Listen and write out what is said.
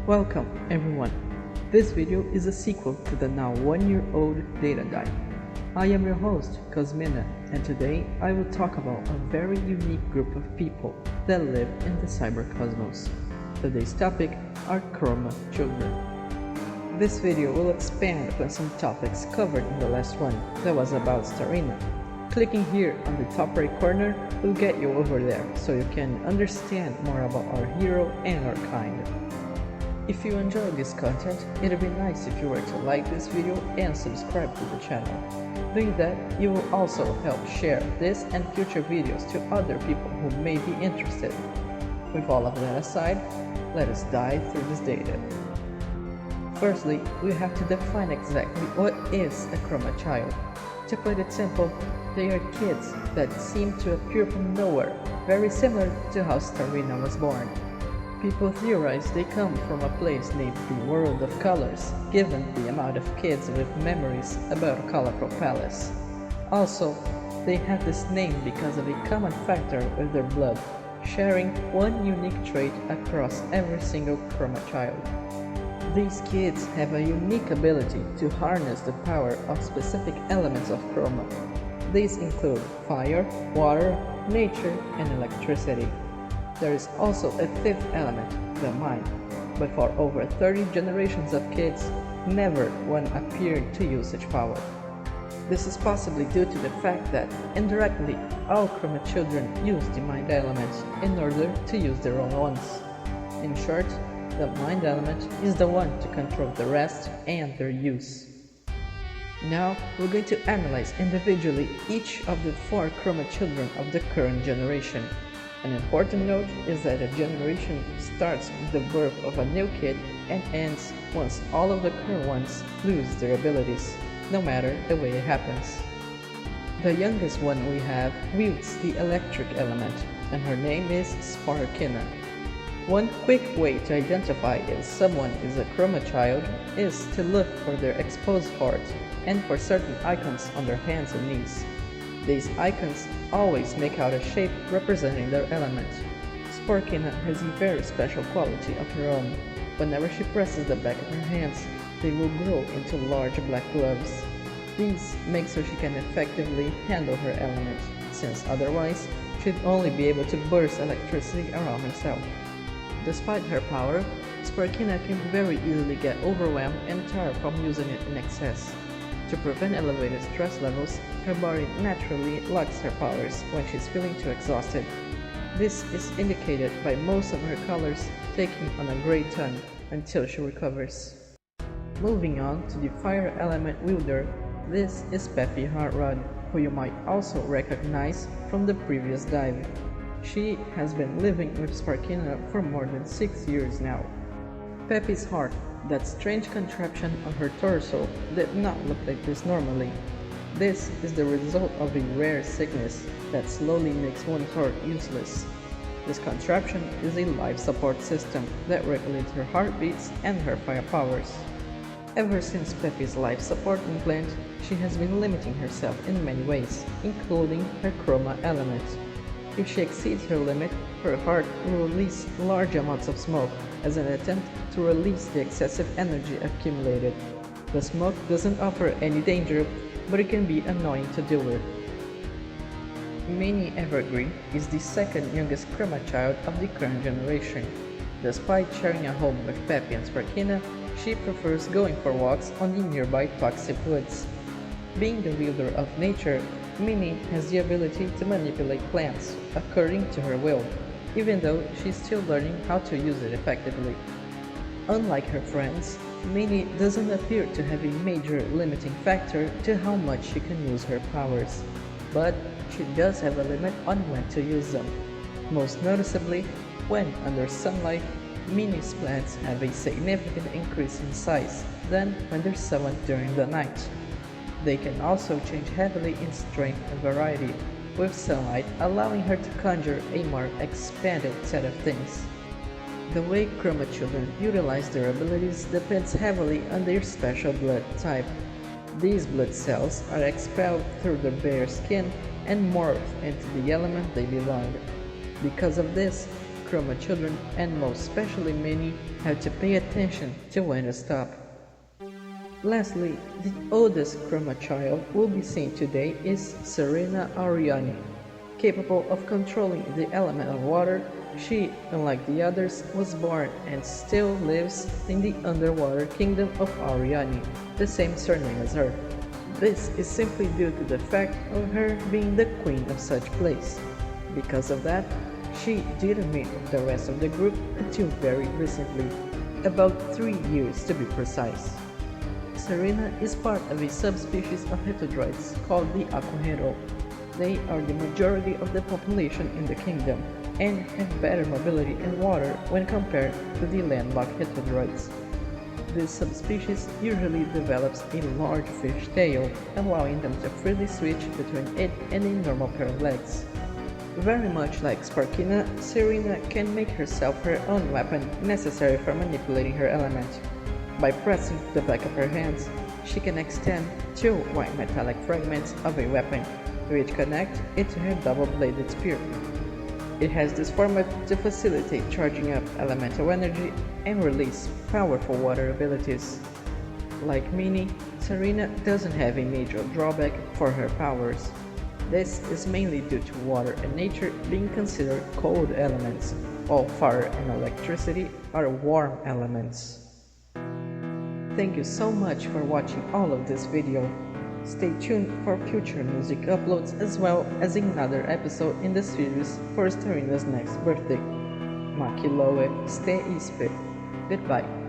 Welcome everyone. This video is a sequel to the now 1-year-old data dive. I am your host, Kosmina, and today I will talk about a very unique group of people that live in the cybercosmos. Today's topic are Chroma Children. This video will expand upon some topics covered in the last one that was about Starina. Clicking here on the top right corner will get you over there so you can understand more about our hero and our kind. If you enjoyed this content, it would be nice if you were to like this video and subscribe to the channel. Doing that, you will also help share this and future videos to other people who may be interested. With all of that aside, let us dive through this data. Firstly, we have to define exactly what is a Chroma child. To put it simple, they are kids that seem to appear from nowhere, very similar to how Starina was born. People theorize they come from a place named the World of Colors, given the amount of kids with memories about a colorful palace. Also, they have this name because of a common factor with their blood, sharing one unique trait across every single Chroma child. These kids have a unique ability to harness the power of specific elements of Chroma. These include fire, water, nature, and electricity. There is also a fifth element, the mind, but for over 30 generations of kids, never one appeared to use such power. This is possibly due to the fact that, indirectly, all Chroma children use the mind element in order to use their own ones. In short, the mind element is the one to control the rest and their use. Now, we're going to analyze individually each of the 4 Chroma children of the current generation. An important note is that a generation starts with the birth of a new kid and ends once all of the current ones lose their abilities, no matter the way it happens. The youngest one we have wields the electric element, and her name is Sparkina. One quick way to identify if someone is a Chroma child is to look for their exposed heart and for certain icons on their hands and knees. These icons always make out a shape representing their element. Sparkina has a very special quality of her own. Whenever she presses the back of her hands, they will grow into large black gloves. This makes so she can effectively handle her element, since otherwise she'd only be able to burst electricity around herself. Despite her power, Sparkina can very easily get overwhelmed and tired from using it in excess. To prevent elevated stress levels, her body naturally locks her powers when she's feeling too exhausted. This is indicated by most of her colors taking on a gray tone until she recovers. Moving on to the fire element wielder, this is Peppy Hotrod, who you might also recognize from the previous dive. She has been living with Sparkina for more than 6 years now. Peppy's heart, that strange contraption on her torso, did not look like this normally. This is the result of a rare sickness that slowly makes one's heart useless. This contraption is a life support system that regulates her heartbeats and her fire powers. Ever since Peppy's life support implant, she has been limiting herself in many ways, including her Chroma element. If she exceeds her limit, her heart will release large amounts of smoke as an attempt to release the excessive energy accumulated. The smoke doesn't offer any danger, but it can be annoying to deal with. Minnie Evergreen is the second youngest Chroma child of the current generation. Despite sharing a home with Peppy and Sparkina, she prefers going for walks on the nearby toxic woods. Being the wielder of nature, Minnie has the ability to manipulate plants according to her will, even though she's still learning how to use it effectively. Unlike her friends, Minnie doesn't appear to have a major limiting factor to how much she can use her powers, but she does have a limit on when to use them. Most noticeably, when under sunlight, Minnie's plants have a significant increase in size than when they're summoned during the night. They can also change heavily in strength and variety, with sunlight allowing her to conjure a more expanded set of things. The way Chroma children utilize their abilities depends heavily on their special blood type. These blood cells are expelled through their bare skin and morph into the element they belong. Because of this, Chroma Children, and most especially Minnie, have to pay attention to when to stop. Lastly, the oldest Chroma child we'll be seeing today is Serena Aureani. Capable of controlling the element of water, she, unlike the others, was born and still lives in the underwater kingdom of Aureani, the same surname as her. This is simply due to the fact of her being the queen of such place. Because of that, she didn't meet with the rest of the group until very recently, about 3 years to be precise. Serena is part of a subspecies of Hotrodroids called the Aquahero. They are the majority of the population in the kingdom and have better mobility in water when compared to the landlocked Hotrodroids. This subspecies usually develops a large fish tail, allowing them to freely switch between it and a normal pair of legs. Very much like Sparkina, Serena can make herself her own weapon necessary for manipulating her element. By pressing the back of her hands, she can extend 2 white metallic fragments of a weapon, which connect it to her double-bladed spear. It has this format to facilitate charging up elemental energy and release powerful water abilities. Like Minnie, Serena doesn't have a major drawback for her powers. This is mainly due to water and nature being considered cold elements, while fire and electricity are warm elements. Thank you so much for watching all of this video. Stay tuned for future music uploads as well as another episode in the series for Starina's next birthday. Makiloe ste ispe. Goodbye.